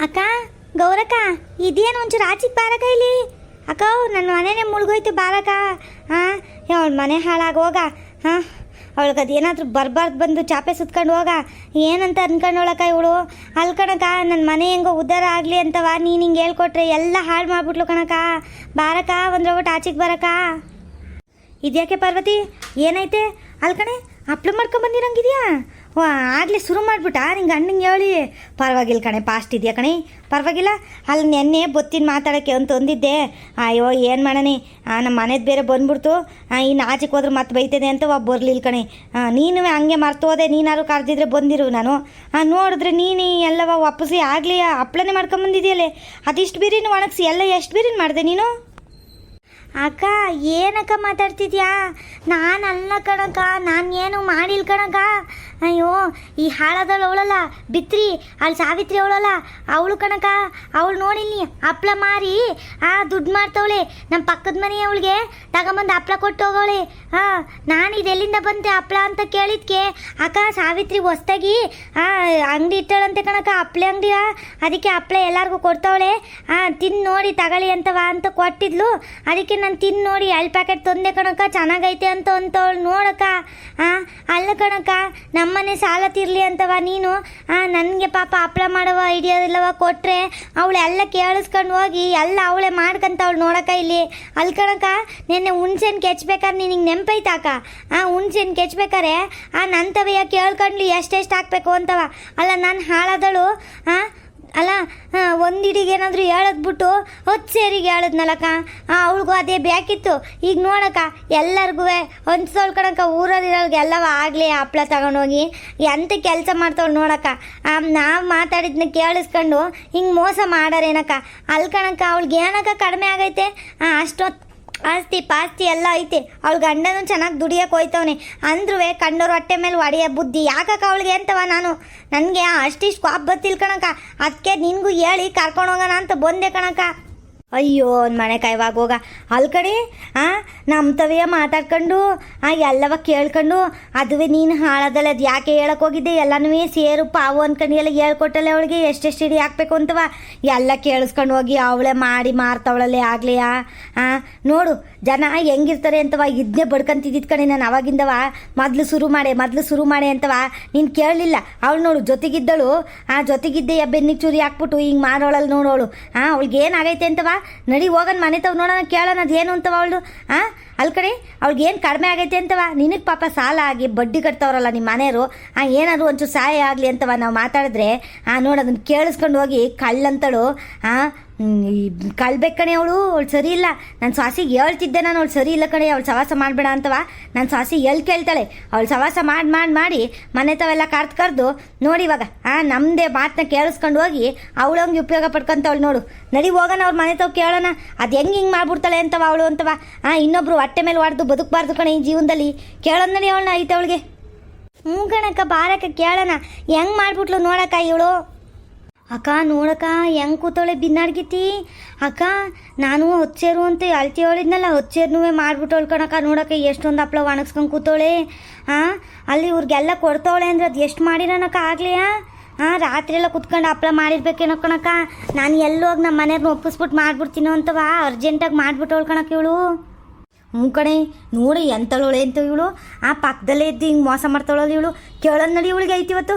ಅಕ್ಕ, ಗೌರಕ್ಕ, ಇದೇನು ಒಂಚೂರು ಆಚಿಗೆ ಬಾರಕ್ಕ ಇಲ್ಲಿ. ಅಕ್ಕ, ನನ್ನ ಮನೆನೇ ಮುಳುಗೋಯ್ತು ಬಾರಕ್ಕ. ಹಾಂ, ಅವಳ ಮನೆ ಹಾಳಾಗೋಗ. ಹಾಂ, ಅವಳಿಗೆ ಅದೇನಾದ್ರೂ ಬರ್ಬಾರ್ದು ಬಂದು ಚಾಪೆ ಸುತ್ಕೊಂಡು ಹೋಗ. ಏನಂತ ಅನ್ಕೊಂಡೋಳಕ್ಕ ಇವಳು. ಅಲ್ಲಿ ಕಣಕ್ಕ, ನನ್ನ ಮನೆ ಹೆಂಗೋ ಉದ್ಧಾರ ಆಗಲಿ ಅಂತವ ನೀನು ಹಿಂಗೆ ಹೇಳ್ಕೊಟ್ರೆ ಎಲ್ಲ ಹಾಳು ಮಾಡ್ಬಿಟ್ಲು ಕಣಕ್ಕ. ಬಾರಕ್ಕ, ಒಂದು ರೊಟ್ಟು ಆಚಿಗೆ ಬರಕ್ಕ. ಇದ್ಯಾಕೆ ಪಾರ್ವತಿ, ಏನೈತೆ? ಅಲ್ಲಿ ಕಣೆ ಹಪ್ಳ ಮಾಡ್ಕೊಂಬಂದಿರಂಗಿದ್ಯಾ? ವಾ, ಆಗಲೇ ಶುರು ಮಾಡಿಬಿಟ್ಟ ನಿಂಗೆ ಅಣ್ಣಂಗೆ ಹೇಳಿ. ಪರವಾಗಿಲ್ಲ ಕಣೆ, ಪಾಸ್ಟ್ ಇದೆಯಾ ಕಣೆ, ಪರವಾಗಿಲ್ಲ. ಅಲ್ಲಿ ನೆನ್ನೆ ಬೊತ್ತಿನ ಮಾತಾಡೋಕ್ಕೆ ಅಂತ ಅಂದಿದ್ದೆ. ಅಯ್ಯೋ ಏನು ಮಾಡೋಣ, ನಮ್ಮ ಮನೆದು ಬೇರೆ ಬಂದ್ಬಿಡ್ತು. ಇನ್ನು ಆಚೆಗೆ ಹೋದ್ರೆ ಮತ್ತೆ ಬೈತದೆ ಅಂತ ಬರಲಿಲ್ಲ ಕಣೆ. ನೀನು ಹಂಗೆ ಮರ್ತು ಹೋದೆ, ನೀನಾರು ಕರೆದಿದ್ರೆ ಬಂದಿರು ನಾನು. ನೋಡಿದ್ರೆ ನೀನು ಎಲ್ಲವ ವಾಪಸ್ಸಿ ಆಗಲಿ ಹಪ್ಳನೇ ಮಾಡ್ಕೊಂಬಂದಿದೆಯಲ್ಲೇ. ಅದಿಷ್ಟು ಬೀರಿನ ಒಣಗಿಸಿ ಎಲ್ಲ ಎಷ್ಟು ಬೀರಿನ ಮಾಡಿದೆ ನೀನು? ಅಕ್ಕ, ಏನಕ್ಕ ಮಾತಾಡ್ತಿದ್ಯಾ? ನಾನಲ್ಲ ಕಣಕ್ಕ, ನಾನು ಏನು ಮಾಡಿಲ್ಲ ಕಣಕ್ಕ. ಅಯ್ಯೋ, ಈ ಹಾಳಾದವಳು ಅವಳಲ್ಲ ಬಿತ್ರಿ, ಅಲ್ಲಿ ಸಾವಿತ್ರಿ ಅವಳಲ್ಲ ಅವಳು ಕಣಕ್ಕ. ಅವಳು ನೋಡಿಲ್ಲಿ ಹಪ್ಳ ಮಾರಿ ದುಡ್ಡು ಮಾಡ್ತವಳೆ. ನಮ್ಮ ಪಕ್ಕದ ಮನೆ ಅವಳಿಗೆ ತಗೊಂಬಂದು ಹಪ್ಳ ಕೊಟ್ಟು ಹೋಗೋಳೆ. ನಾನು ಇದೆಲ್ಲಿಂದ ಬಂತೆ ಹಪ್ಳ ಅಂತ ಕೇಳಿದ್ಕೆ, ಅಕ್ಕ ಸಾವಿತ್ರಿ ಹೊಸ್ದಾಗಿ ಅಂಗಡಿ ಇಟ್ಟಳಂತೆ ಕಣಕ್ಕ, ಹಪ್ಳೆ ಅಂಗಡಿ. ಅದಕ್ಕೆ ಹಪ್ಳ ಎಲ್ಲರಿಗೂ ಕೊಡ್ತಾವಳೆ. ತಿಂದು ನೋಡಿ ತಗೊಳ್ಳಿ ಅಂತವ ಅಂತ ಕೊಟ್ಟಿದ್ಲು. ಅದಕ್ಕೆ ನಾನು ತಿಂದು ನೋಡಿ 2 ಪ್ಯಾಕೆಟ್ ತಂದೆ ಕಣಕ್ಕ, ಚೆನ್ನಾಗೈತೆ ಅಂತ ಅಂತವಳು ನೋಡಕ್ಕ. ಅಲ್ಲ ಕಣಕ್ಕ, ನಮ್ಮನೆ ಸಾಲ ತೀರ್ಲಿ ಅಂತವ ನೀನು ನನಗೆ ಪಾಪ ಹಪ್ಳ ಮಾಡುವ ಐಡಿಯಾ ಇಲ್ಲವ ಕೊಟ್ಟರೆ ಅವಳು ಎಲ್ಲ ಕೇಳಿಸ್ಕೊಂಡು ಹೋಗಿ ಎಲ್ಲ ಅವಳೇ ಮಾಡ್ಕಂತವಳು ನೋಡಕ್ಕ ಇಲ್ಲಿ. ಅಲ್ಲಿ ಕಣಕ್ಕ, ನಿನ್ನೆ ಹುಣ್ಸೆನ್ ಕೆಚ್ಬೇಕಾದ್ರೆ ನಿನಗೆ ನೆಂಪೈತಾಕ? ಹುಣ್ಸೆನ್ ಕೆಚ್ಬೇಕಾರೆ ನಂತವಯ್ಯ ಕೇಳ್ಕೊಂಡ್ಲಿ ಎಷ್ಟೆಷ್ಟು ಹಾಕ್ಬೇಕು ಅಂತವ. ಅಲ್ಲ, ನಾನು ಹಾಳಾದಳು. ಅಲ್ಲ, ಒಂದಿಡಿಗೆ ಏನಾದರೂ ಹೇಳದ್ಬಿಟ್ಟು 10 ಸೇರಿಗೆ ಹೇಳಿದ್ನಲ್ಲಕ್ಕ. ಅವಳಿಗೂ ಅದೇ ಬೇಕಿತ್ತು. ಈಗ ನೋಡಕ್ಕ, ಎಲ್ಲರಿಗೂ ಹೊಂದ್ಸೋಳು ಕಣಕ್ಕ, ಊರಲ್ಲಿರೋರ್ಗೆ ಎಲ್ಲವ ಆಗಲಿ ಹಪ್ಳ ತಗೊಂಡೋಗಿ ಎಂತ ಕೆಲಸ ಮಾಡ್ತಾವಳು ನೋಡಕ್ಕ. ನಾವು ಮಾತಾಡಿದ್ನ ಕೇಳಿಸ್ಕೊಂಡು ಹಿಂಗೆ ಮೋಸ ಮಾಡಾರೇನಕ್ಕ. ಅಲ್ಲಿ ಕಣಕ್ಕ, ಅವಳಿಗೆ ಏನಕ್ಕ ಕಡಿಮೆ ಆಗೈತೆ? ಅಷ್ಟೊತ್ತು ಆಸ್ತಿ ಪಾಸ್ತಿ ಎಲ್ಲ ಐತೆ. ಅವಳು ಗಂಡನೂ ಚೆನ್ನಾಗಿ ದುಡಿಯೋಕೆ ಹೋಯ್ತವನೆ. ಅಂದ್ರೂ ಕಂಡೋರು ಹೊಟ್ಟೆ ಮೇಲೆ ಹೊಡೆಯೋ ಬುದ್ಧಿ ಯಾಕಕ್ಕ ಅವಳಿಗೆ ಅಂತವ. ನನಗೆ ಅಷ್ಟಿಷ್ಟು ಕಾಪ್ ಬರ್ತಿಲ್ ಕಣಕ್ಕ. ಅದಕ್ಕೆ ನಿನಗೂ ಹೇಳಿ ಕರ್ಕೊಂಡು ಹೋಗೋಣ ಅಂತ ಬಂದೆ ಕಣಕ್ಕ. ಅಯ್ಯೋ, ಒಂದು ಮನೆ ಕಾಯ್ವಾಗ ಹೋಗ. ಅಲ್ಲಿ ಕಡೆ ನಮ್ಮ ತವೆಯ ಮಾತಾಡ್ಕೊಂಡು ಎಲ್ಲವ ಕೇಳ್ಕೊಂಡು ಅದುವೇ ನೀನು ಹಾಳದಲ್ಲ. ಅದು ಯಾಕೆ ಹೇಳಕ್ಕೆ ಹೋಗಿದ್ದೆ? ಎಲ್ಲನೂ ಸೇರು ಪಾವು ಅಂದ್ಕೊಂಡು ಎಲ್ಲ ಹೇಳ್ಕೊಟ್ಟಲ್ಲ ಅವಳಿಗೆ ಎಷ್ಟೆಷ್ಟು ಹಿಡಿ ಹಾಕ್ಬೇಕು ಅಂತವ. ಎಲ್ಲ ಕೇಳಿಸ್ಕೊಂಡು ಹೋಗಿ ಅವಳೇ ಮಾಡಿ ಮಾರ್ತವಳಲ್ಲೇ ಆಗ್ಲಿಯಾ. ನೋಡು ಜನ ಹೆಂಗಿರ್ತಾರೆ ಅಂತವ. ಇದನ್ನೇ ಬಡ್ಕೊಂತಿದ್ದಿದ್ದು ಕಣೆ ನಾನು ಅವಾಗಿಂದವ. ಮೊದಲು ಶುರು ಮಾಡೆ ಅಂತವ. ನೀನು ಕೇಳಲಿಲ್ಲ. ಅವಳು ನೋಡು ಜೊತೆಗಿದ್ದಳು. ಜೊತೆಗಿದ್ದೆ ಬೆನ್ನಿಗೆ ಚೂರಿ ಹಾಕ್ಬಿಟ್ಟು ಹಿಂಗೆ ಮಾಡೋಳಲ್ಲಿ ನೋಡೋಳು. ಅವಳಿಗೆ ಏನಾಗೈತೆ ಅಂತವ. ನಡಿ ಹೋಗೋಣ ಮನೆ ತಾವು ನೋಡೋಣ, ಕೇಳೋಣ ಅದು ಏನು ಅಂತವ ಅವಳು. ಅಲ್ಲಿ ಕಡೆ ಅವ್ಳಿಗೆ ಏನು ಕಡಿಮೆ ಆಗೈತೆ ಅಂತವ. ನಿನಗೆ ಪಾಪ ಸಾಲ ಆಗಿ ಬಡ್ಡಿ ಕಟ್ತವ್ರಲ್ಲ ನಿಮ್ಮ ಮನೆಯವರು. ಏನಾದ್ರು ಒಂಚೂರು ಸಹಾಯ ಆಗಲಿ ಅಂತವ ನಾವು ಮಾತಾಡಿದ್ರೆ ನೋಡೋದನ್ನು ಕೇಳಿಸ್ಕೊಂಡು ಹೋಗಿ ಕಳ್ಳಂತಳು. ಕಳ್ಬೇಕು ಕಣೆ ಅವಳು ಸರಿ ಇಲ್ಲ. ನನ್ನ ಸ್ವಾಸಿಗೆ ಹೇಳ್ತಿದ್ದೆ ನಾನು, ಅವಳು ಸರಿ ಇಲ್ಲ ಕಣೆ, ಅವಳು ಸವಾಸ ಮಾಡಬೇಡ ಅಂತವ. ನನ್ನ ಸ್ವಾಸಿ ಕೇಳ್ತಾಳೆ. ಅವಳು ಸವಾಸ ಮಾಡಿ ಮನೆ ತಾವೆಲ್ಲ ಕರೆದು ನೋಡಿ ಇವಾಗ ನಮ್ಮದೇ ಮಾತನ್ನ ಕೇಳಿಸ್ಕೊಂಡು ಹೋಗಿ ಅವಳಂಗೆ ಉಪಯೋಗ ಪಡ್ಕೊಂತವಳು ನೋಡು. ನಡಿ ಹೋಗೋಣ ಅವ್ರ ಮನೆ ತಾವು ಕೇಳೋಣ ಅದು ಹೆಂಗೆ ಮಾಡ್ಬಿಡ್ತಾಳೆ ಅಂತವ ಅವಳು ಅಂತವ. ಇನ್ನೊಬ್ರು ಹೊಟ್ಟೆ ಮೇಲೆ ಹೊಡೆದು ಬದುಕಬಾರ್ದು ಕಣೆ ಈ ಜೀವನದಲ್ಲಿ. ಕೇಳೋಣ ನಡಿ ಅವಳನ್ನ ಐತೆ ಅವಳಿಗೆ. ಹ್ಞೂ ಕಣಕ್ಕ, ಬಾರಕ್ಕ ಕೇಳೋಣ ಹೆಂಗೆ ಮಾಡ್ಬಿಟ್ಲು ನೋಡಕ್ಕ ಇವಳು. ಅಕ್ಕ ನೋಡಕ್ಕ ಹೆಂಗೆ ಕೂತವಳೆ ಬಿನ್ನಾಡ್ಗಿತಿ. ಅಕ್ಕ, ನಾನು ಹೊಚ್ಚೇರು ಅಂತ ಅಳ್ತಿ ಹೇಳಿದ್ನಲ್ಲ, ಹೊಚ್ಚೇರ್ನೂ ಮಾಡ್ಬಿಟ್ಟವಳು ಕಣಕ್ಕ. ನೋಡಕ್ಕ ಎಷ್ಟೊಂದು ಹಪ್ಳ ಒಣಗಿಸ್ಕೊಂಡು ಕೂತವಳೆ. ಅಲ್ಲಿ ಇವ್ರಿಗೆಲ್ಲ ಕೊಡ್ತವಳೆ ಅಂದ್ರೆ ಅದು ಎಷ್ಟು ಮಾಡಿರೋಣಕ್ಕ ಆಗ್ಲಿಯಾ. ರಾತ್ರಿ ಎಲ್ಲ ಕುತ್ಕೊಂಡು ಹಪ್ಳ ಮಾಡಿರ್ಬೇಕೇನೋ ಕಣಕ್ಕ. ನಾನು ಎಲ್ಲೋಗಿ ನಮ್ಮ ಮನೆಯವ್ರನ್ನ ಒಪ್ಪಿಸ್ಬಿಟ್ಟು ಮಾಡ್ಬಿಡ್ತೀನೋ ಅಂತವ. ಅರ್ಜೆಂಟಾಗಿ ಮಾಡ್ಬಿಟ್ಟವಳು ಕಣಕ್ಕ ಇವಳು. ಹ್ಞೂ ಕಣೆ, ನೋಡಿ ಎಂತಳೋಳೆ ಅಂತ ಇವಳು. ಪಕ್ಕದಲ್ಲೇ ಇದ್ದು ಹಿಂಗೆ ಮೋಸ ಮಾಡ್ತಾಳಲ್ಲ ಇವಳು. ಕೇಳೋದು ನಡಿ ಇವಳಿಗೆ ಐತಿ ಇವತ್ತು.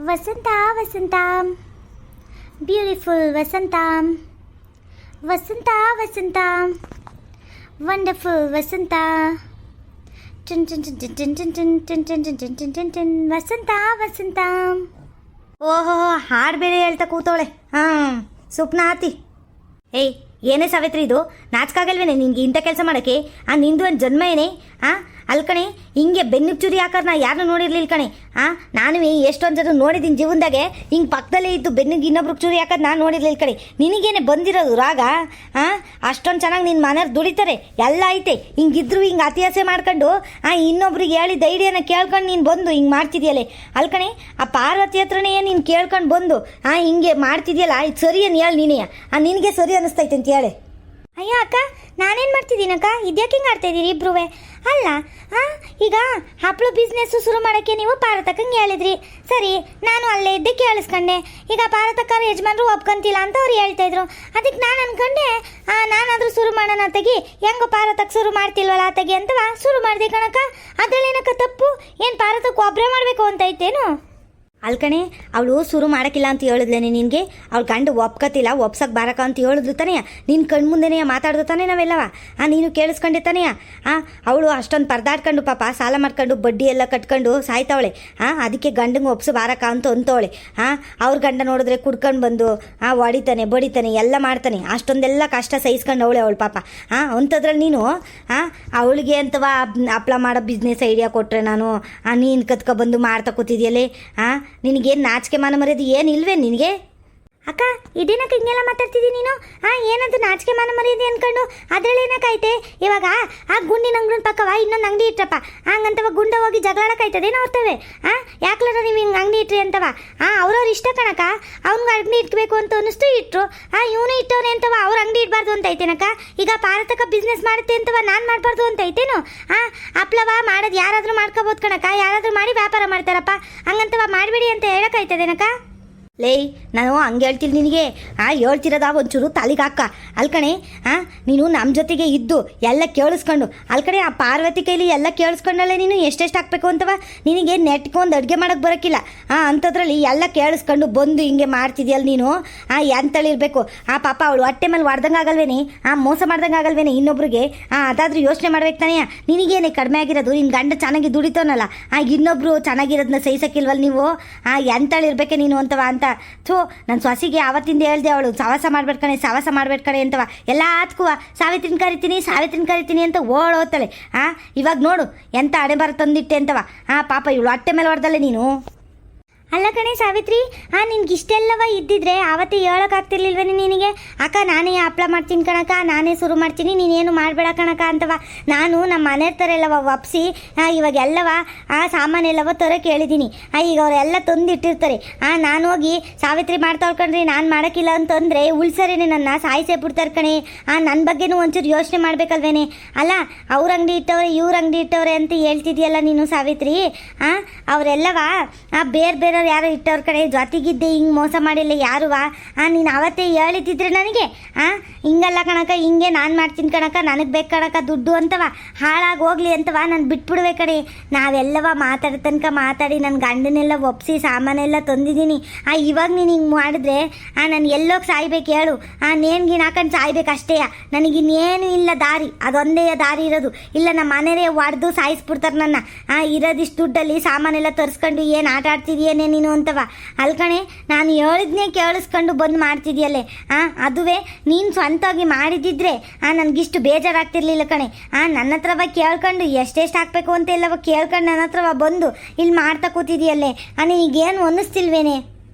ವಸಂತ ವಸಂತ ಬ್ಯೂಟಿಫುಲ್ ವಸಂತ, ವಸಂತ ವಸಂತ ವಂಡರ್ಫುಲ್ ವಸಂತ, ವಸಂತ ವಸಂತ. ಓಹೋ, ಹಾಡು ಬೇರೆ ಹೇಳ್ತಾ ಕೂತವಳೆ. ಸುಪ್ನ ಆತಿ. ಏಯ್, ಏನೇ ಸಾವಿತ್ರಿ ಇದು? ನಾಚಿಕಾಗಲ್ವೇನೆ ನಿನ್ಗೆ ಇಂಥ ಕೆಲಸ ಮಾಡೋಕ್ಕೆ? ನಿಂದು ಒಂದು ಜನ್ಮ ಏನೇ? ಅಲ್ಲಿ ಕಣೆ, ಹಿಂಗೆ ಬೆನ್ನಿಗೆ ಚುರಿ ಹಾಕೋರು ನಾ ಯಾರನ್ನೂ ನೋಡಿರ್ಲಿಲ್ಲ ಕಣೆ. ನಾನು ಎಷ್ಟೊಂದು ಜನ ನೋಡಿದ್ದೀನಿ ಜೀವನದಾಗೆ. ಹಿಂಗೆ ಪಕ್ಕದಲ್ಲೇ ಇದ್ದು ಬೆನ್ನಿಗೆ ಇನ್ನೊಬ್ರಿಗೆ ಚುರಿ ಹಾಕೋದು ನಾನು ನೋಡಿರ್ಲಿಲ್ಲ ಕಣೆ. ನಿನಗೇನೆ ಬಂದಿರೋದು ರಾಗ? ಅಷ್ಟೊಂದು ಚೆನ್ನಾಗಿ ನಿನ್ನ ಮನೆಯವ್ರು ದುಡಿತಾರೆ ಎಲ್ಲ ಐತೆ. ಹಿಂಗಿದ್ರು ಹಿಂಗೆ ಅತಿಯಾಸೆ ಮಾಡ್ಕೊಂಡು ಇನ್ನೊಬ್ರಿಗೆ ಹೇಳಿದ ಐಡಿಯಾನ ಕೇಳ್ಕೊಂಡು ನೀನು ಬಂದು ಹಿಂಗೆ ಮಾಡ್ತಿದ್ಯಲ್ಲೇ. ಅಲ್ಲಿ ಕಣೆ, ಆ ಪಾರ್ವತಿ ಹತ್ರನೇ ನೀನು ಕೇಳ್ಕೊಂಡು ಬಂದು ಹಿಂಗೆ ಮಾಡ್ತಿದ್ಯಲ್ಲ, ಇದು ಸರಿ ಏನು ಹೇಳಿ ನೀನೇ. ನಿನಗೆ ಸರಿ ಅನ್ನಿಸ್ತೈತೆ ಅಂತ ಹೇಳಿ. ಅಯ್ಯೋ ಅಕ್ಕ, ನಾನೇನು ಮಾಡ್ತಿದ್ದೀನಕ್ಕ? ಇದ್ಯಾಕೆ ಹಿಂಗೆ ಆಡ್ತಾ ಇದ್ದೀರಿ ಇಬ್ರೂ? ಅಲ್ಲ ಈಗ ಹಪ್ಪಳು ಬಿಸ್ನೆಸ್ಸು ಶುರು ಮಾಡೋಕ್ಕೆ ನೀವು ಪಾರತಕ್ಕಂಗೆ ಹೇಳಿದ್ರಿ, ಸರಿ, ನಾನು ಅಲ್ಲೇ ಇದ್ದೆ ಕೇಳಿಸ್ಕೊಂಡೆ. ಈಗ ಪಾರತಕ್ಕ ಯಜಮಾನ್ರು ಒಪ್ಕೊಂತಿಲ್ಲ ಅಂತ ಅವ್ರು ಹೇಳ್ತಾಯಿದ್ರು. ಅದಕ್ಕೆ ನಾನು ಅನ್ಕೊಂಡೆ ನಾನಾದರೂ ಶುರು ಮಾಡೋಣ ತೆಗಿ, ಹೆಂಗೋ ಪಾರತಕ್ಕ ಶುರು ಮಾಡ್ತಿಲ್ವಲ್ಲ ತೆಗಿ ಅಂತವ ಶುರು ಮಾಡಿದೆ ಕಣಕ್ಕ. ಅದರಲ್ಲೇನಕ್ಕ ತಪ್ಪು? ಏನು ಪಾರತಕ್ಕೆ ಒಬ್ಬರೇ ಮಾಡಬೇಕು ಅಂತ ಐತೇನು? ಅಲ್ಕಣೆ, ಅವಳು ಶುರು ಮಾಡೋಕ್ಕಿಲ್ಲ ಅಂತ ಹೇಳಿದ್ಲೇನೆ ನಿನಗೆ. ಅವಳು ಗಂಡು ಒಪ್ಕತಿಲ್ಲ, ಒಪ್ಸಕ್ಕೆ ಬಾರಕ ಅಂತ ಹೇಳಿದ್ಲು ತಾನೇ. ನಿನ್ನ ಕಣ್ಣು ಮುಂದೆನೇ ಮಾತಾಡ್ದು ತಾನೇ ನಾವೆಲ್ಲವ. ನೀನು ಕೇಳಿಸ್ಕೊಂಡೆ ತಾನೇ. ಅವಳು ಅಷ್ಟೊಂದು ಪರದಾಡ್ಕೊಂಡು ಪಾಪ ಸಾಲ ಮಾಡ್ಕೊಂಡು ಬಡ್ಡಿ ಎಲ್ಲ ಕಟ್ಕೊಂಡು ಸಾಯ್ತಾವಳೆ. ಅದಕ್ಕೆ ಗಂಡಂಗೆ ಒಪ್ಸು ಬಾರಕ ಅಂತ ಅಂತವಳೆ. ಅವ್ರ ಗಂಡ ನೋಡಿದ್ರೆ ಕುಡ್ಕೊಂಡು ಬಂದು ಹೊಡಿತಾನೆ ಬಡಿತಾನೆ ಎಲ್ಲ ಮಾಡ್ತಾನೆ. ಅಷ್ಟೊಂದೆಲ್ಲ ಕಷ್ಟ ಸಹಿಸ್ಕೊಂಡು ಅವಳು ಪಾಪ. ಅಂಥದ್ರಲ್ಲಿ ನೀನು ಅವಳಿಗೆ ಅಂತವ ಹಪ್ಳ ಮಾಡೋ ಬಿಸ್ನೆಸ್ ಐಡಿಯಾ ಕೊಟ್ಟರೆ ನಾನು ನೀನು ಕತ್ಕೊಬಂದು ಮಾಡ್ತಾ ಕೂತಿದ್ಯಲ್ಲೇ. ನಿನಗೇನು ನಾಚಿಕೆ ಮಾನ ಮರ್ಯಾದೆ ಏನಿಲ್ವೇ ನಿನಗೆ? ಅಕ್ಕ, ಇದೇನಕ್ಕೆ ಹಿಂಗೆಲ್ಲ ಮಾತಾಡ್ತಿದ್ದೀನಿ ನೀನು? ಏನಂತ ನಾಚಿಕೆ ಮಾನ ಮರ್ಯಾದೆ ಅಂದ್ಕೊಂಡು ಅದರಲ್ಲಿ ಏನಕ್ಕಾಯ್ತೆ? ಇವಾಗ ಗುಂಡಿನ ಅಂಗಡಿ ಪಕ್ಕವ ಇನ್ನೊಂದು ಅಂಗಡಿ ಇಟ್ರಪ್ಪ, ಹಂಗಂತವ ಗುಂಡ ಹೋಗಿ ಜಗಳಾಡಕ್ಕಾಯ್ತದೇನೋ ಹೋಗ್ತವೆ. ಯಾಕ್ಲಾರ ನೀವು ಹಿಂಗೆ ಅಂಗಡಿ ಇಟ್ರಿ ಅಂತವ? ಅವ್ರವ್ರು ಇಷ್ಟ ಕಣಕ್ಕ. ಅವ್ನಿಗೆ ಅಂಗಡಿ ಇಟ್ಬೇಕು ಅಂತ ಅನ್ನಿಸ್ತು ಇಟ್ರು. ಇವನು ಇಟ್ಟವ್ರೆ ಅಂತವ ಅವ್ರ ಅಂಗಡಿ ಇಡಬಾರ್ದು ಅಂತ ಐತೇನಕ್ಕ? ಈಗ ಪಾರತಕ್ಕ ಬಿಸ್ನೆಸ್ ಮಾಡುತ್ತೆ ಅಂತವ ನಾನು ಮಾಡಬಾರ್ದು ಅಂತ ಐತೇನು? ಹಪ್ಳವ ಮಾಡೋದು ಯಾರಾದರೂ ಮಾಡ್ಕೋಬೋದು ಕಣಕ್ಕ, ಯಾರಾದರೂ ಮಾಡಿ ವ್ಯಾಪಾರ ಮಾಡ್ತಾರಪ್ಪ. ಹಂಗಂತವ ಮಾಡಬೇಡಿ ಅಂತ ಹೇಳೋಕ್ಕಾಯ್ತದೇನಕ್ಕ? ಲೇ, ನಾನು ಹಂಗೆ ಹೇಳ್ತೀನಿ ನಿನಗೆ. ಹೇಳ್ತಿರೋದ ಒಂಚೂರು ತಲೆಗೆ ಹಾಕ. ಅಲ್ಕಣೆ, ನೀನು ನಮ್ಮ ಜೊತೆಗೆ ಇದ್ದು ಎಲ್ಲ ಕೇಳಿಸ್ಕೊಂಡು ಅಲ್ಕಣೆ ಆ ಪಾರ್ವತಿ ಕೈಲಿ ಎಲ್ಲ ಕೇಳಿಸ್ಕೊಂಡಲ್ಲೇ ನೀನು ಎಷ್ಟೆಷ್ಟು ಹಾಕ್ಬೇಕು ಅಂತವ. ನಿನಗೆ ನೆಟ್ಕೊಂಡು ಅಡುಗೆ ಮಾಡೋಕ್ಕೆ ಬರೋಕ್ಕಿಲ್ಲ. ಅಂಥದ್ರಲ್ಲಿ ಎಲ್ಲ ಕೇಳಿಸ್ಕೊಂಡು ಬಂದು ಹಿಂಗೆ ಮಾಡ್ತಿದ್ಯಲ್ಲ ನೀನು. ಎಂತಳಿರ್ಬೇಕು. ಪಾಪ ಅವಳು ಹೊಟ್ಟೆ ಮೇಲೆ ಹೊಡ್ದಂಗೆ ಆಗಲ್ವೇನೆ, ಮೋಸ ಮಾಡ್ದಂಗೆ ಆಗಲ್ವೇನೆ ಇನ್ನೊಬ್ರಿಗೆ? ಅದಾದ್ರೂ ಯೋಚನೆ ಮಾಡ್ಬೇಕು ತಾನೇ. ನಿನಗೇನೆ ಕಡಿಮೆ ಆಗಿರೋದು? ನಿನ್ನ ಗಂಡ ಚೆನ್ನಾಗಿ ದುಡಿತಾನಲ್ಲ, ಇನ್ನೊಬ್ರು ಚೆನ್ನಾಗಿರೋದನ್ನ ಸಹಿಸಕ್ಕಿಲ್ವಲ್ಲ ನೀವು? ಎಂತಳಿರ್ಬೇಕೆ ನೀನು ಅಂತವ ಅಂತ. ನನ್ನ ಸೊಸಿಗೆ ಆವತ್ತಿಂದ ಹೇಳ್ದೆ, ಅವಳು ಸವಾಸ ಮಾಡ್ಬೇಡ್ಕಣೆ ಕಣೆ ಅಂತವ. ಎಲ್ಲ ಆತ್ಕುವ ಸಾವಿತ್ರಿನ ಕರಿತೀನಿ ಅಂತ ಓಡೋಗ್ತಾಳೆ. ಇವಾಗ ನೋಡು ಎಂತ ಹಣೆ ತಂದಿಟ್ಟೆ ಅಂತವ. ಪಾಪ ಇವಳು ಹೊಟ್ಟೆ ಮೇಲೆ ಹೊಡೆದಲ್ಲೇ ನೀನು. ಅಲ್ಲ ಕಣೆ ಸಾವಿತ್ರಿ, ನಿನ್ಗೆ ಇಷ್ಟೆಲ್ಲವ ಇದ್ದಿದ್ರೆ ಆವತ್ತೇ ಹೇಳೋಕ್ಕಾಗ್ತಿರ್ಲಿಲ್ವೇನೆ ನಿನಗೆ? ಅಕ್ಕ ನಾನೇ ಹಪ್ಳ ಮಾಡ್ತೀನಿ ಕಣಕ್ಕ, ನಾನೇ ಶುರು ಮಾಡ್ತೀನಿ, ನೀನೇನು ಮಾಡಬೇಡ ಕಣಕ್ಕ ಅಂತವ. ನಾನು ನಮ್ಮ ಮನೆ ಥರ ಎಲ್ಲವ ಒಪ್ಸಿ ಇವಾಗ ಎಲ್ಲವ ಸಾಮಾನೆಲ್ಲವ ತರಕ್ಕೆ ಹೇಳಿದ್ದೀನಿ. ಈಗ ಅವರೆಲ್ಲ ತಂದಿಟ್ಟಿರ್ತಾರೆ. ನಾನು ಹೋಗಿ ಸಾವಿತ್ರಿ ಮಾಡ್ತಾಳ್ಕಂಡ್ರಿ ನಾನು ಮಾಡೋಕ್ಕಿಲ್ಲ ಅಂತಂದರೆ ಉಳ್ಸರೇನೆ ನನ್ನ ಸಾಯಿಸೇ ಬಿಡ್ತಾರೆ ಕಣೆ. ನನ್ನ ಬಗ್ಗೆನೂ ಒಂಚೂರು ಯೋಚನೆ ಮಾಡಬೇಕಲ್ವೇನೆ? ಅಲ್ಲ, ಅವ್ರ ಅಂಗಡಿ ಇಟ್ಟವ್ರೆ ಇವ್ರ ಅಂಗಡಿ ಇಟ್ಟವ್ರೆ ಅಂತ ಹೇಳ್ತಿದ್ಯಲ್ಲ ನೀನು ಸಾವಿತ್ರಿ. ಅವರೆಲ್ಲವ ಬೇರೆ ಯಾರು ಇಟ್ಟವ್ರ ಕಡೆ ಜೊತೆಗಿದ್ದೆ ಹಿಂಗೆ ಮೋಸ ಮಾಡಿಲ್ಲ ಯಾರುವ. ನೀನು ಅವತ್ತೇ ಹೇಳಿದ್ದಿದ್ರೆ ನನಗೆ ಹಿಂಗಲ್ಲ ಕಣಕ, ಹಿಂಗೆ ನಾನು ಮಾಡ್ತೀನಿ ಕಣಕ, ನನಗೆ ಬೇಕು ಕಣಕ ದುಡ್ಡು ಅಂತವ, ಹಾಳಾಗಿ ಹೋಗ್ಲಿ ಅಂತವ ನಾನು ಬಿಟ್ಬಿಡ್ವೆ ಕಣೆ. ನಾವೆಲ್ಲವ ಮಾತಾಡೋ ತನಕ ಮಾತಾಡಿ ನನ್ನ ಗಂಡನೆಲ್ಲ ಒಪ್ಸಿ ಸಾಮಾನೆಲ್ಲ ತಂದಿದ್ದೀನಿ. ಇವಾಗ ನೀನು ಹಿಂಗೆ ಮಾಡಿದ್ರೆ ನಾನು ಎಲ್ಲೋಗಿ ಸಾಯ್ಬೇಕು ಹೇಳು? ನೇನ್ಗಿನ ಹಾಕೊಂಡು ಸಾಯ್ಬೇಕು ಅಷ್ಟೇ. ನನಗಿನ್ನೇನು ಇಲ್ಲ ದಾರಿ, ಅದೊಂದೇ ದಾರಿ ಇರೋದು. ಇಲ್ಲ ನಮ್ಮ ಮನೆಯೇ ಹೊಡೆದು ಸಾಯಿಸ್ಬಿಡ್ತಾರೆ ನನ್ನ. ಇರೋದಿಷ್ಟು ದುಡ್ಡಲ್ಲಿ ಸಾಮಾನೆಲ್ಲ ತರಿಸ್ಕೊಂಡು ಏನು ಆಟ ಆಡ್ತಿದೀಯೇನೆ ನೀನು ಅಂತವ. ಅಲ್ಕಣೆ, ನಾನು ಹೇಳಿದ್ನೇ ಕೇಳಿಸ್ಕೊಂಡು ಬಂದು ಮಾಡ್ತಿದ್ಯಲ್ಲೇ. ಅದುವೇ ನೀನು ಸ್ವಂತವಾಗಿ ಮಾಡಿದ್ದಿದ್ರೆ ನನಗಿಷ್ಟು ಬೇಜಾರಾಗ್ತಿರ್ಲಿಲ್ಲ ಕಣೆ. ನನ್ನ ಹತ್ರವ ಕೇಳ್ಕೊಂಡು ಎಷ್ಟೆಷ್ಟು ಹಾಕ್ಬೇಕು ಅಂತ ಎಲ್ಲವ ಕೇಳ್ಕೊಂಡು ನನ್ನ ಹತ್ರವ ಬಂದು ಇಲ್ಲಿ ಮಾಡ್ತಾ ಕೂತಿದ್ಯಲ್ಲೇ. ನಿನಗೇನು ಅನ್ನಿಸ್ತಿಲ್ವೇನೆ?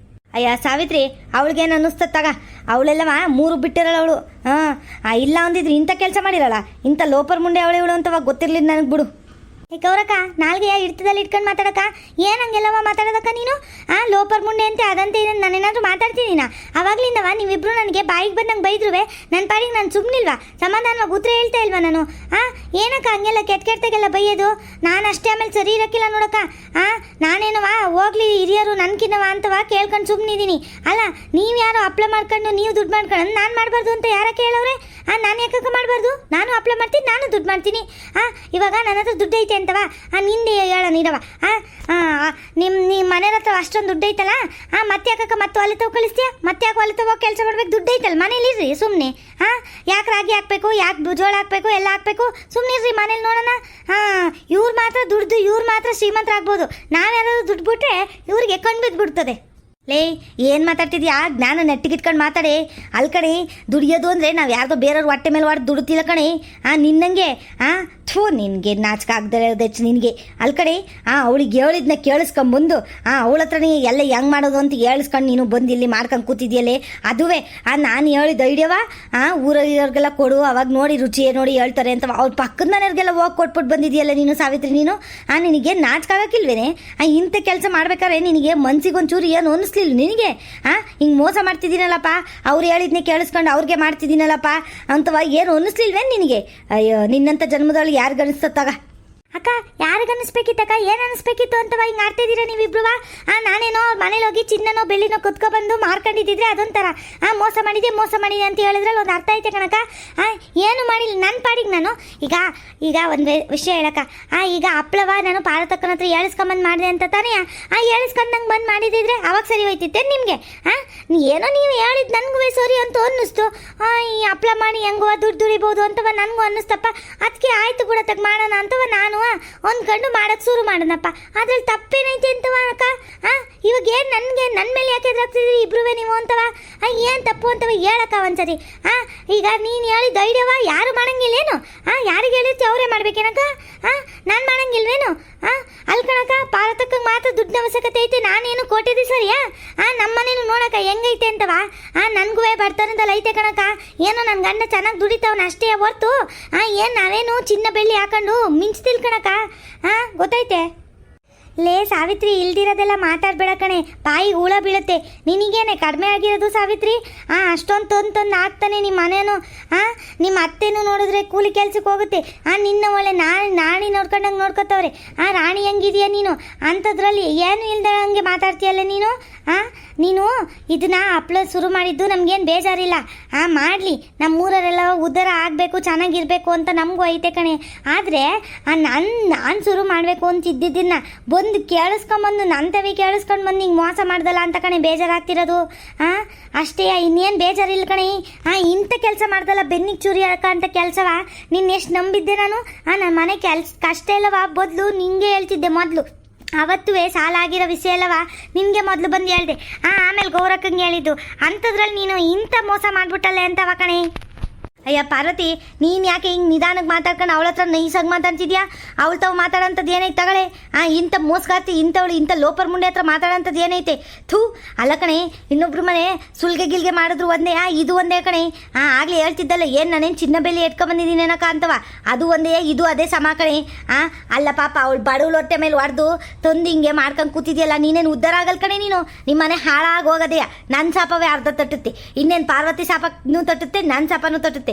ಅಯ್ಯ ಸಾವಿತ್ರಿ, ಅವಳಿಗೇನು ಅನ್ನಿಸ್ತದ ತಗ, ಅವಳೆಲ್ಲವ 3 ಬಿಟ್ಟಿರಲ್ಲ ಅವಳು. ಇಲ್ಲ ಅಂದಿದ್ರು ಇಂಥ ಕೆಲಸ ಮಾಡಿರಲ್ಲ, ಇಂಥ ಲೋಪರ್ ಮುಂಡೆ ಅವಳೆ ಇವಳು ಅಂತವ ಗೊತ್ತಿರ್ಲಿಲ್ಲ ನನಗೆ ಬಿಡು. ಗೌರಕ್ಕ, ನಾಲ್ಗೆ ಇಡ್ತದಲ್ಲಿ ಇಟ್ಕೊಂಡು ಮಾತಾಡಕ್ಕ, ಏನು ಹಂಗೆಲ್ಲವ ಮಾತಾಡೋದಕ್ಕ ನೀನು? ಲೋಪರ್ ಮುಂಡೆ ಅಂತ ಅದಂತೆ ಇದನ್ನು ನಾನೇನಾದರೂ ಮಾತಾಡ್ತೀನಿ ಅವಾಗ್ಲಿಂದವ ನೀವಿಬ್ರು ನನಗೆ ಬಾಯಿಗೆ ಬಂದಂಗೆ ಬೈದ್ರುವೆ ನನ್ನ ಪಾಡಿಗೆ ನಾನು ಸುಮ್ಮನಿಲ್ವಾ? ಸಮಾಧಾನವಾಗಿ ಉತ್ತರ ಹೇಳ್ತಾ ಇಲ್ವಾ ನಾನು? ಏನಕ್ಕ ಹಂಗೆಲ್ಲ ಕೆಟ್ಟಗೆಲ್ಲ ಬೈಯೋದು? ನಾನು ಅಷ್ಟೇ ಆಮೇಲೆ ಸರಿ ಇರೋಕ್ಕಿಲ್ಲ ನೋಡಕ್ಕ. ನಾನೇನವ ಹೋಗ್ಲಿ ಹಿರಿಯರು ನನ್ಕಿನ್ನವ ಅಂತವ ಕೇಳ್ಕೊಂಡು ಸುಮ್ಮನಿದ್ದೀನಿ. ಅಲ್ಲ, ನೀವು ಯಾರು ಹಪ್ಳ ಮಾಡ್ಕೊಂಡು ನೀವು ದುಡ್ಡು ಮಾಡ್ಕೊಂಡು ನಾನು ಮಾಡಬಾರ್ದು ಅಂತ ಯಾರ ಕೇಳವ್ರೆ? ನಾನು ಯಾಕಕ್ಕ ಮಾಡಬಾರ್ದು? ನಾನು ಹಪ್ಳ ಮಾಡ್ತೀನಿ, ನಾನು ದುಡ್ಡು ಮಾಡ್ತೀನಿ. ಇವಾಗ ನನ್ನ ಹತ್ರ ದುಡ್ಡು ಐತೆ ಅಂತವ ನಿಂದೆ ಹೇಳ ನೀಡವ. ನಿಮ್ಮ ಮನೆ ಹತ್ರ ಅಷ್ಟೊಂದು ದುಡ್ಡು ಐತಲ್ಲ, ಮತ್ತೆ ಯಾಕಕ್ಕ ಮತ್ತೆ ಹೊಲೆ ತಗೋ ಕಳಿಸ್ತೀಯ? ಮತ್ತೆ ಯಾಕೆ ಹೊಲೆ ತಗೋ ಕೆಲಸ ಮಾಡ್ಬೇಕು? ದುಡ್ಡು ಐತಲ್ಲ ಮನೇಲಿ ಇರ್ರಿ ಸುಮ್ಮನೆ. ಯಾಕೆ ರಾಗಿ ಹಾಕ್ಬೇಕು, ಯಾಕೆ ಜೋಳ ಹಾಕ್ಬೇಕು, ಎಲ್ಲ ಹಾಕ್ಬೇಕು, ಸುಮ್ಮನೆ ಇರ್ರಿ ಮನೇಲಿ ನೋಡೋಣ. ಇವ್ರು ಮಾತ್ರ ದುಡ್ದು ಇವ್ರು ಮಾತ್ರ ಶ್ರೀಮಂತರಾಗ್ಬೋದು, ನಾವ್ಯಾರಾದ್ರೂ ದುಡ್ಡು ಬಿಟ್ರೆ ಇವ್ರಿಗೆ ಕಣ್ಣು ಬಿದ್ದುಬಿಡ್ತದೆ. ಲೇ, ಏನು ಮಾತಾಡ್ತಿದ್ಯಾ? ಜ್ಞಾನ ನೆಟ್ಟಿಗಿಟ್ಕೊಂಡು ಮಾತಾಡಿ. ಅಲ್ಲಿ ಕಣೆ, ದುಡಿಯೋದು ಅಂದರೆ ನಾವು ಯಾರ್ದೋ ಬೇರೆಯವ್ರ ಹೊಟ್ಟೆ ಮೇಲೆ ಹೊಡೆದು ದುಡ್ತಿಲ್ಲ ಕಣೆ. ನಿನ್ನಂಗೆ ನಿನಗೆ ನಾಚಿಕೆ ಆಗದೆ ಹೆಚ್ಚು ನಿನಗೆ. ಅಲ್ಲಿ ಕಡೆ ಅವಳಿಗೆ ಹೇಳಿದ್ನ ಕೇಳಿಸ್ಕೊಂಬಂದು ಅವಳ ಹತ್ರನೇ ಎಲ್ಲ ಹೆಂಗೆ ಮಾಡೋದು ಅಂತ ಹೇಳಿಸ್ಕೊಂಡು ನೀನು ಬಂದು ಇಲ್ಲಿ ಮಾಡ್ಕೊಂಡು ಕೂತಿದ್ಯಲ್ಲೇ. ಅದುವೇ ನಾನು ಹೇಳಿದ ಐಡಿಯಾವ ಊರವ್ರಿಗೆಲ್ಲ ಕೊಡು, ಅವಾಗ ನೋಡಿ ರುಚಿ ನೋಡಿ ಹೇಳ್ತಾರೆ ಅಂತ ಅವ್ರ ಪಕ್ಕದ ಮನೆಯವ್ರಿಗೆಲ್ಲ ಹೋಗಿ ಕೊಟ್ಬಿಟ್ಟು ಬಂದಿದ್ಯಲ್ಲ ನೀನು ಸಾವಿತ್ರಿ. ನೀನು ನಿನಗೆ ನಾಚಿಕೆ ಆಗಕ್ಕಿಲ್ವೇನೆ? ಇಂಥ ಕೆಲಸ ಮಾಡ್ಬೇಕಾದ್ರೆ ನಿನಗೆ ಮನ್ಸಿಗೆ ಒಂಚೂರು ಏನು ಅನ್ನಿಸ್ತಾ ಅನ್ನಿಸ್ಲಿಲ್ಲ ನಿನಗೆ? ಹಿಂಗೆ ಮೋಸ ಮಾಡ್ತಿದ್ದೀನಲ್ಲಪ್ಪ, ಅವ್ರು ಹೇಳಿದ್ನೇ ಕೇಳಿಸ್ಕೊಂಡು ಅವ್ರಿಗೆ ಮಾಡ್ತಿದ್ದೀನಲ್ಲಪ್ಪ ಅಂತವ ಏನು ಅನ್ನಿಸ್ಲಿಲ್ವೇನು ನಿನಗೆ? ಅಯ್ಯೋ, ನಿನ್ನಂಥ ಜನ್ಮದೊಳಗೆ ಯಾರಿಗೆ ಅನಿಸ್ತತ್ತಾಗ? ಅಕ್ಕ, ಯಾರಿಗೆ ಅನ್ನಿಸ್ಬೇಕಿತ್ತಕ್ಕ? ಏನು ಅನ್ನಿಸ್ಬೇಕಿತ್ತು ಅಂತವ ಹಿಂಗೆ ಆಡ್ತಿದ್ದೀರಾ ನೀವಿಬ್ರು? ನಾನೇನೋ ಅವ್ರ ಮನೇಲಿ ಹೋಗಿ ಚಿನ್ನನೋ ಬೆಳ್ಳಿನೋ ಕುತ್ಕೊಬಂದು ಮಾರ್ಕೊಂಡಿದ್ದಿದ್ರೆ ಅದೊಂಥರ ಮೋಸ ಮಾಡಿದೆ ಅಂತ ಹೇಳಿದ್ರಲ್ಲಿ ಒಂದು ಅರ್ಥ ಐತೆ ಕಣಕ್ಕ. ಏನು ಮಾಡಿಲ್ಲ, ನನ್ನ ಪಾಡಿಗೆ ನಾನು ಈಗ ಒಂದು ವಿಷಯ ಹೇಳಕ್ಕ. ಈಗ ಹಪ್ಳವ ನಾನು ಪಾರತಕ್ಕನ ಹತ್ರ ಹೇಳಿಸ್ಕೊಂಬಂದು ಮಾಡಿದೆ ಅಂತ ತಾನೇ? ಹೇಳಿಸ್ಕೊಂಡಂಗೆ ಬಂದು ಮಾಡಿದಿದ್ರೆ ಅವಾಗ ಸರಿ ಹೋಯ್ತಿತ್ತೆ ನಿಮಗೆ? ಏನೋ ನೀವು ಹೇಳಿದ್ದು ನನಗೂ ಸರಿ ಅಂತ ಅನ್ನಿಸ್ತು. ಈ ಹಪ್ಳ ಮಾಡಿ ಹೆಂಗೋ ದುಡ್ಡು ದುಡಿಬೋದು ಅಂತವ ನನಗೂ ಅನ್ನಿಸ್ತಪ್ಪ. ಅದಕ್ಕೆ ಆಯ್ತು ಕೂಡ ತಗ ಮಾಡೋಣ ಅಂತವ ನಾನು ಒಂದ್ಕೊಂಡು ಮಾಡಕ್ಕೆ ಶುರು ಮಾಡೋಣಪ್ಪ. ಅದ್ರಲ್ಲಿ ತಪ್ಪೇನೈತೆ ಅಂತವ ಅಕ್ಕ? ಇವಾಗ ಏನು ನನ್ನ ಮೇಲೆ ಯಾಕೆ ಎದುರಾಗ್ತಿದ್ರಿ ಇಬ್ರುವೆ ನೀವು ಅಂತವ? ಏನು ತಪ್ಪು ಅಂತವ ಹೇಳಕ್ಕ ಒಂದ್ಸರಿ. ಈಗ ನೀನು ಹೇಳಿದ ಐಡಿಯವ ಯಾರು ಮಾಡಂಗಿಲ್ವೇನು? ಯಾರಿಗೆ ಹೇಳಿರ್ತಿ ಅವರೇ ಮಾಡ್ಬೇಕೇನಕ್ಕ? ನಾನು ಮಾಡಂಗಿಲ್ವೇನು? ಅಲ್ಲಿ ಕಣಕ್ಕ, ಪಾರತಕ್ಕ ಮಾತ್ರ ದುಡ್ಡಿನ ಅವಶ್ಯಕತೆ ಐತೆ. ನಾನೇನು ಕೊಟ್ಟಿದ್ದೆ ಸರಿಯಾ? ನಮ್ಮ ಮನೇನು ನೋಡಕ್ಕ ಹೆಂಗೈತೆ ಅಂತವ. ನನಗೂ ಬರ್ತಾರಂತಲ್ಲ ಐತೆ ಕಣಕ್ಕ. ಏನೋ ನನ್ನ ಗಂಡ ಚೆನ್ನಾಗಿ ದುಡಿತಾವನ ಅಷ್ಟೇ ಹೊರ್ತು ಏನು ನಾವೇನು ಚಿನ್ನ ಬೆಳ್ಳಿ ಹಾಕೊಂಡು ಮಿಂಚ್ತಿಲ್ ಕಣಕ್ಕ. ಗೊತ್ತೈತೆ? ಲೇ ಸಾವಿತ್ರಿ, ಇಲ್ದಿರೋದೆಲ್ಲ ಮಾತಾಡ್ಬೇಡ ಕಣೆ, ಬಾಯಿಗೆ ಹುಳ ಬೀಳುತ್ತೆ. ನಿನಗೇನೆ ಕಡಿಮೆ ಆಗಿರೋದು ಸಾವಿತ್ರಿ? ಅಷ್ಟೊಂದು ತಂದು ಆಗ್ತಾನೆ ನಿಮ್ಮ ಮನೇನು. ನಿಮ್ಮ ಅತ್ತೆನೂ ನೋಡಿದ್ರೆ ಕೂಲಿ ಕೆಲ್ಸಕ್ಕೆ ಹೋಗುತ್ತೆ. ನಿನ್ನ ಒಳ್ಳೆ ನಾಣಿ ನೋಡ್ಕೊಂಡಂಗೆ ನೋಡ್ಕೊತವ್ರೆ. ರಾಣಿ ಹೆಂಗಿದೆಯಾ ನೀನು? ಅಂಥದ್ರಲ್ಲಿ ಏನು ಇಲ್ದಂಗೆ ಮಾತಾಡ್ತೀಯಲ್ಲ ನೀನು. ನೀನು ಇದನ್ನ ಅಪ್ಲೋಡ್ ಶುರು ಮಾಡಿದ್ದು ನಮಗೇನು ಬೇಜಾರಿಲ್ಲ. ಮಾಡಲಿ, ನಮ್ಮೂರರೆಲ್ಲ ಉದ್ಧಾರ ಆಗಬೇಕು, ಚೆನ್ನಾಗಿರ್ಬೇಕು ಅಂತ ನಮಗೂ ಐತೆ ಕಣೆ. ಆದರೆ ನಾನು ಶುರು ಮಾಡಬೇಕು ಅಂತಿದ್ದಿದ್ದನ್ನ ಬಂದು ಕೇಳಿಸ್ಕೊಂಬಂದು ನಂತವೇ ಕೇಳಿಸ್ಕೊಂಡು ಬಂದು ಹಿಂಗೆ ಮೋಸ ಮಾಡ್ದಲ್ಲ ಅಂತ ಕಣೆ ಬೇಜಾರಾಗ್ತಿರೋದು. ಅಷ್ಟೇ, ಇನ್ನೇನು ಬೇಜಾರಿಲ್ಲ ಕಣೆ. ಇಂಥ ಕೆಲಸ ಮಾಡ್ದಲ್ಲ ಬೆನ್ನಿಗೆ ಚೂರಿ ಹಾಕ ಅಂತ ಕೆಲಸವ ನಿನ್ನ ಎಷ್ಟು ನಂಬಿದ್ದೆ ನಾನು. ನನ್ನ ಮನೆ ಕಷ್ಟ ಇಲ್ಲವ, ಬದಲು ನಿಂಗೆ ಹೇಳ್ತಿದ್ದೆ ಮೊದಲು. ಅವತ್ತುವೇ ಸಾಲ ಆಗಿರೋ ವಿಷಯ ಅಲ್ಲವಾ ನಿನಗೆ ಮೊದಲು ಬಂದು ಹೇಳಿದೆ. ಆಮೇಲೆ ಗೌರಕ್ಕಂಗೆ ಹೇಳಿದ್ದು. ಅಂಥದ್ರಲ್ಲಿ ನೀನು ಇಂಥ ಮೋಸ ಮಾಡಿಬಿಟ್ಟಲ್ಲ ಅಂತವ ಕಣೆ. ಅಯ್ಯ ಪಾರ್ವತಿ, ನೀನು ಯಾಕೆ ಹಿಂಗೆ ನಿಧಾನಕ್ಕೆ ಮಾತಾಡ್ಕೊಂಡು ಅವಳ ಹತ್ರ ನೈಸಾಗಿ ಮಾತಾಡ್ತಿದ್ಯಾ? ಅವಳು ತಾವು ಮಾತಾಡೋಂಥದ್ದು ಏನೈತೆ ತಗೊಳ್ಳೆ? ಇಂಥ ಮೋಸಗಾರ್ತಿ ಇಂಥವಳು ಇಂಥ ಲೋಪರ್ ಮುಂಡೆ ಹತ್ರ ಮಾತಾಡೋಂಥದ್ದು ಏನೈತೆ? ಥೂ, ಅಲ್ಲ ಕಣೆ, ಇನ್ನೊಬ್ರು ಮನೆ ಸುಲ್ಗೆ ಗಿಲ್ಗೆ ಮಾಡಿದ್ರು ಒಂದೇ, ಇದು ಒಂದೇ ಕಣೆ. ಆಗಲೇ ಹೇಳ್ತಿದ್ದಲ್ಲ, ಏನು ನಾನೇನು ಚಿನ್ನ ಬೆಲೆ ಎಟ್ಕೊಂಬಂದಿದ್ದೀನಿ ಏನಕ್ಕ ಅಂತವ. ಅದು ಒಂದೇ, ಇದು ಅದೇ ಸಮ ಕಣೆ. ಅಲ್ಲ ಪಾಪ, ಅವಳು ಬಡವಳು ಹೊಟ್ಟೆ ಮೇಲೆ ಹೊಡೆದು ತಂದು ಹಿಂಗೆ ಮಾಡ್ಕೊಂಡು ಕೂತಿದ್ಯಲ್ಲ, ನೀನೇನು ಉದ್ಧಾರ ಆಗಲ್ ಕಣೆ. ನೀನು ನಿಮ್ಮ ಮನೆ ಹಾಳಾಗಿ ಹೋಗೋದೆಯಾ? ನನ್ನ ಶಾಪವೇ ಅರ್ಧ ತಟ್ಟುತ್ತೆ. ಇನ್ನೇನು ಪಾರ್ವತಿ ಶಾಪನೂ ತಟ್ಟುತ್ತೆ, ನನ್ನ ಶಾಪನೂ ತಟ್ಟುತ್ತೆ.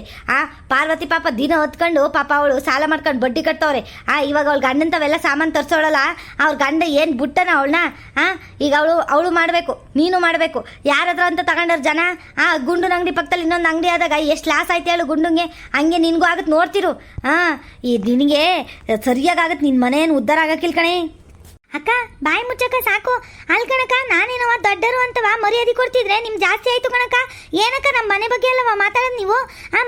ಪಾರ್ವತಿ ಪಾಪ ದಿನ ಹೊತ್ಕೊಂಡು ಪಾಪ ಅವಳು ಸಾಲ ಮಾಡ್ಕೊಂಡು ಬಡ್ಡಿ ಕಟ್ತವ್ರೆ. ಇವಾಗ ಅವಳು ಗಂಡಂತವೆಲ್ಲ ಸಾಮಾನು ತರಿಸೋಳಲ್ಲ, ಅವ್ರ ಗಂಡ ಏನು ಬಿಟ್ಟನ ಅವಳನ್ನ. ಈಗ ಅವಳು ಮಾಡಬೇಕು, ನೀನು ಮಾಡಬೇಕು. ಯಾರಾದ್ರೂ ಅಂತ ತಗೊಂಡವ್ರು ಜನ. ಗುಂಡನ ಅಂಗಡಿ ಪಕ್ಕದಲ್ಲಿ ಇನ್ನೊಂದು ಅಂಗಡಿ ಆದಾಗ ಎಷ್ಟು ಲಾಸ್ ಆಯ್ತು ಹೇಳು ಗುಂಡುಂಗೆ. ಹಂಗೆ ನಿನಗೂ ಆಗತ್ತೆ ನೋಡ್ತಿರು. ಈ ನಿನಗೆ ಸರಿಯಾಗತ್ತೆ, ನಿನ್ನ ಮನೇನು ಉದ್ಧಾರ ಆಗಕ್ಕಿಲ್ಲ ಕಣೆ. ಅಕ್ಕ, ಬಾಯಿ ಮುಚ್ಚಕ್ಕ ಸಾಕು. ಅಲ್ಲಿ ಕಣಕ್ಕ, ನಾನೇನವ ದೊಡ್ಡರು ಅಂತವ ಮರ್ಯಾದೆ ಕೊಡ್ತಿದ್ರೆ ನಿಮ್ಗೆ ಜಾಸ್ತಿ ಆಯ್ತು ಕಣಕ್ಕ. ಏನಕ್ಕ ನಮ್ಮ ಮನೆ ಬಗ್ಗೆ ಅಲ್ಲವ ಮಾತಾಡೋದು ನೀವು?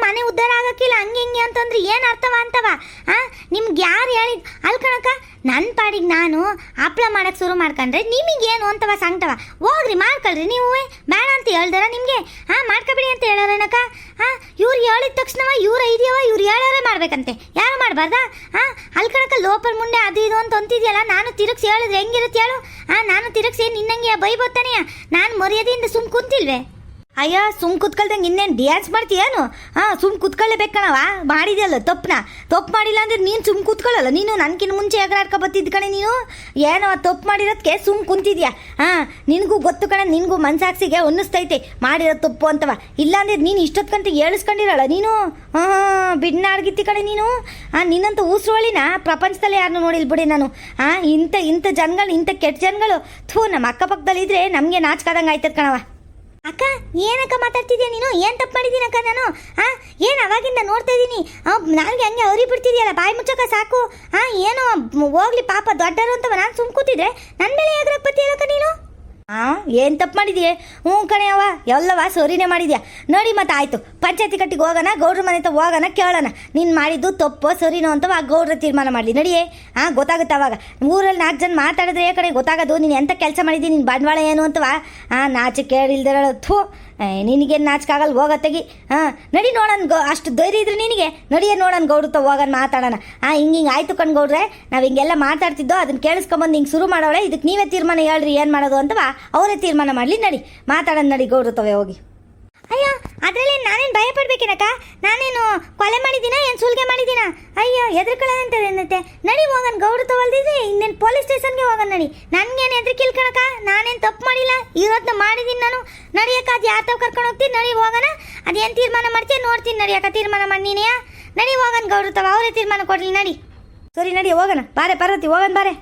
ಮನೆ ಉದ್ಧಾರ ಆಗಕ್ಕಿಲ್ಲ ಹಂಗೆ ಹಿಂಗೆ ಅಂತಂದ್ರೆ ಏನು ಅರ್ಥವ ಅಂತವ? ನಿಮ್ಗೆ ಯಾರು ಹೇಳಿದ್? ಅಲ್ಲಿ ಕಣಕ್ಕ, ನನ್ನ ಪಾಡಿಗೆ ನಾನು ಹಪ್ಳ ಮಾಡಕ್ಕೆ ಶುರು ಮಾಡ್ಕೊಂಡ್ರೆ ನಿಮಗೇನು ಅಂತವ ಸಂಗಟವ. ಹೋಗ್ರಿ ಮಾಡ್ಕೊಳ್ರಿ, ನೀವು ಬೇಡ ಅಂತ ಹೇಳ್ದಾರ ನಿಮಗೆ? ಮಾಡ್ಕೊಬಿಡಿ ಅಂತ ಹೇಳೋರೇನಕ್ಕ? ಇವ್ರು ಹೇಳಿದ ತಕ್ಷಣವ ಇವ್ರು ಇದೆಯವ, ಇವ್ರು ಹೇಳೋರೇ ಮಾಡ್ಬೇಕಂತೆ, ಯಾರು ಮಾಡಬಾರ್ದಾ? ಅಲ್ಲಿ ಕಣಕ್ಕ, ಲೋಪರ್ ಮುಂಡೆ ಅದು ಇದು ಅಂತ ಅಂತಿದ್ಯಲ್ಲ, ನಾನು ತಿರುಗಿಸಿ ಹೇಳಿದ್ರೆ ಹೆಂಗಿರುತ್ತೆ ಹೇಳು? ನಾನು ತಿರುಗಿಸಿ ನಿನ್ನಂಗೆ ಬೈಬೋತಾನೆಯ? ನಾನು ಮರ್ಯಾದೆಯಿಂದ ಸುಮ್ ಕುಂತಿಲ್ವೇ? ಅಯ್ಯೋ, ಸುಮ್ ಕುತ್ಕೊಳ್ದಂಗೆ ಇನ್ನೇನು ಡ್ಯಾನ್ಸ್ ಮಾಡ್ತೀಯೇನು? ಸುಮ್ ಕುತ್ಕೊಳ್ಳೇಬೇಕು ಕಣವ. ಮಾಡಿದೆಯಲ್ಲ ತಪ್ಪು ಮಾಡಿಲ್ಲ ಅಂದ್ರೆ ನೀನು ಸುಮ್ ಕುತ್ಕೊಳ್ಳಲ್ಲ. ನೀನು ನನಗಿನ್ನ ಮುಂಚೆ ಎಗರಾಡ್ಕೊ ಬತ್ತಿದ್ದ ಕಣೆ. ನೀನು ಏನೋ ತಪ್ಪು ಮಾಡಿರೋದಕ್ಕೆ ಸುಮ್ ಕುಂತಿದ್ಯಾ? ನಿನಗೂ ಗೊತ್ತು ಕಣೆ, ನಿನಗೂ ಮನ್ಸಾಕ್ಸಿಗೆ ಅನ್ನಿಸ್ತೈತೆ ಮಾಡಿರೋ ತಪ್ಪು ಅಂತವ. ಇಲ್ಲಾಂದ್ರೆ ನೀನು ಇಷ್ಟೊತ್ಕಂತ ಹೇಳಿಸ್ಕೊಂಡಿರಲ್ಲ ನೀನು. ಬಿಡ್ನಾಡ್ಗಿತ್ತಿ ಕಣೆ ನೀನು. ನಿನ್ನಂತ ಉಸ್ರೋಳಿನ ಪ್ರಪಂಚದಲ್ಲಿ ಯಾರನ್ನೂ ನೋಡಿಲ್ ಬಿಡಿ ನಾನು. ಇಂಥ ಜನಗಳು, ಇಂಥ ಕೆಟ್ಟ ಜನಗಳು ನಮ್ಮ ಅಕ್ಕಪಕ್ಕದಲ್ಲಿ ಇದ್ರೆ ನಮಗೆ ನಾಚ್ಕಾದಂಗೆ ಆಯ್ತದ ಕಣವ. ಅಕ್ಕ, ಏನಕ್ಕ ಮಾತಾಡ್ತಿದ್ಯಾ ನೀನು? ಏನು ತಪ್ಪು ಮಾಡಿದ್ದೀನಕ್ಕ ನಾನು? ಏನು ಅವಾಗಿಂದ ನೋಡ್ತಾ ಇದ್ದೀನಿ, ನನಗೆ ಹಂಗೆ ಅವ್ರಿ ಬಿಡ್ತಿದ್ಯಲ್ಲ. ಬಾಯಿ ಮುಚ್ಚಕ್ಕ ಸಾಕು. ಏನೋ ಹೋಗ್ಲಿ ಪಾಪ ದೊಡ್ಡರು ಅಂತವ. ನಾನು ಸುಮ್ ಕೂತಿದ್ರೆ ನನ್ನ ಮೇಲೆ ಎಗ್ರಕ್ಕೆ ಬತ್ತೀಯಲ್ಲಕ್ಕ ನೀನು? ಏನು ತಪ್ಪು ಮಾಡಿದೀಯ? ಕಣೆ ಅವ, ಎಲ್ಲವ ಸರಿನೇ ಮಾಡಿದ್ಯಾ ನೋಡಿ. ಮತ್ತೆ ಆಯಿತು, ಪಂಚಾಯತಿ ಕಟ್ಟಿಗೆ ಹೋಗೋಣ, ಗೌಡ್ರ ಮನೆ ಹತ್ರ ಹೋಗೋಣ, ಕೇಳೋಣ ನೀನು ಮಾಡಿದ್ದು ತಪ್ಪೋ ಸರಿನೋ ಅಂತವ ಗೌಡ್ರ ತೀರ್ಮಾನ ಮಾಡಲಿ. ನಡಿಯೇ, ಗೊತ್ತಾಗುತ್ತೆ ಅವಾಗ. ಊರಲ್ಲಿ 4 ಜನ ಮಾತಾಡಿದ್ರೆ ಕಡೆ ಗೊತ್ತಾಗೋದು ನೀನು ಎಂಥ ಕೆಲಸ ಮಾಡಿದ್ದೀನಿ, ನಿನ್ನ ಬಂಡವಾಳ ಏನು ಅಂತವ. ನಾಚಿಕೆ ಕೇಳಿಲ್ದಿರ. ಥೂ, ನಿನಗೇನು ನಾಚಿಕಾಗಲ್ಲ, ಹೋಗತ್ತೆಗಿ. ನಡಿ ನೋಡೋಣ, ಅಷ್ಟು ಧೈರ್ಯ ಇದ್ರೆ ನಿನಗೆ ನಡಿಯೇ ನೋಡೋಣ, ಗೌಡ್ರತ ಹೋಗೋಣ, ಮಾತಾಡೋಣ. ಹಿಂಗೆ ಆಯ್ತು ಕಣ್ಗೌಡ್ರೆ, ನಾವು ಹಿಂಗೆಲ್ಲ ಮಾತಾಡ್ತಿದ್ದೋ ಅದನ್ನ ಕೇಳಿಸ್ಕೊಂಬಂದು ಹಿಂಗೆ ಶುರು ಮಾಡೋಳೆ. ಇದಕ್ಕೆ ನೀವೇ ತೀರ್ಮಾನ ಹೇಳ್ರಿ ಏನು ಮಾಡೋದು ಅಂತವ. ಅವರೇ ತೀರ್ಮಾನ ಮಾಡಲಿ. ನಡಿ ಮಾತಾಡೋಣ, ನಡಿ ಗೌಡ್ರತವೆ ಹೋಗಿ. ಅಯ್ಯೋ, ಅದರಲ್ಲಿ ನಾನೇನು ಭಯ ಪಡ್ಬೇಕು ಮಾಡ್ಬೇಕೇನಕ್ಕ? ನಾನೇನು ಕೊಲೆ ಮಾಡಿದ್ದೀನ ಏನು ಸುಲ್ಗೆ ಮಾಡಿದ್ದೀನ? ಅಯ್ಯೋ ಎದ್ರಕೊಳ್ಳೋದಂತದೇನತ್ತೆ. ನಡಿ ಹೋಗನ್, ಗೌಡ್ರು ತಗೊಳ್ದಿದ್ರಿ ಇನ್ನೇನು ಪೊಲೀಸ್ ಸ್ಟೇಷನ್ಗೆ ಹೋಗನ್ ನಡಿ. ನನಗೇನು ಎದ್ರಿಕಿಲ್ ಕಣಕ್ಕ, ನಾನೇನು ತಪ್ಪು ಮಾಡಿಲ್ಲ, ಇರೋದನ್ನ ಮಾಡಿದ್ದೀನಿ ನಾನು. ನಡಿಯಕ್ಕ, ಅದು ಯಾತವ್ ಕರ್ಕೊಂಡು ಹೋಗ್ತೀನಿ, ನಡಿ ಹೋಗೋಣ. ಅದೇನು ತೀರ್ಮಾನ ಮಾಡ್ತೀಯ ನೋಡ್ತೀನಿ, ನಡಿಯಕ್ಕ, ತೀರ್ಮಾನ ಮಾಡಿ ನೀನೆಯ. ನಡಿ ಹೋಗನ್, ಗೌಡ್ರು ತವ ಅವರೇ ತೀರ್ಮಾನ ಕೊಡಲಿ, ನಡಿ. ಸರಿ ನಡಿ ಹೋಗೋಣ, ಬಾರೆ ಪಾರ್ವತಿ ಹೋಗೋಣ ಬಾರೆ.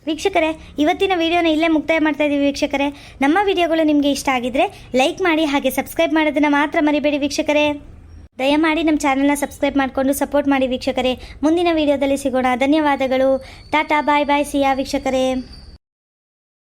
ವೀಕ್ಷಕರೇ, ಇವತ್ತಿನ ವಿಡಿಯೋನ ಇಲ್ಲೇ ಮುಕ್ತಾಯ ಮಾಡ್ತಾ ಇದ್ದೀವಿ ವೀಕ್ಷಕರೇ. ನಮ್ಮ ವಿಡಿಯೋಗಳು ನಿಮಗೆ ಇಷ್ಟ ಆಗಿದ್ರೆ ಲೈಕ್ ಮಾಡಿ, ಹಾಗೆ ಸಬ್ಸ್ಕ್ರೈಬ್ ಮಾಡೋದನ್ನು ಮಾತ್ರ ಮರಿಬೇಡಿ ವೀಕ್ಷಕರೇ. ದಯಮಾಡಿ ನಮ್ಮ ಚಾನಲ್ನ ಸಬ್ಸ್ಕ್ರೈಬ್ ಮಾಡಿಕೊಂಡು ಸಪೋರ್ಟ್ ಮಾಡಿ ವೀಕ್ಷಕರೇ. ಮುಂದಿನ ವಿಡಿಯೋದಲ್ಲಿ ಸಿಗೋಣ. ಧನ್ಯವಾದಗಳು. ಟಾಟಾ, ಬಾಯ್ ಬಾಯ್, ಸಿಯಾ ವೀಕ್ಷಕರೇ.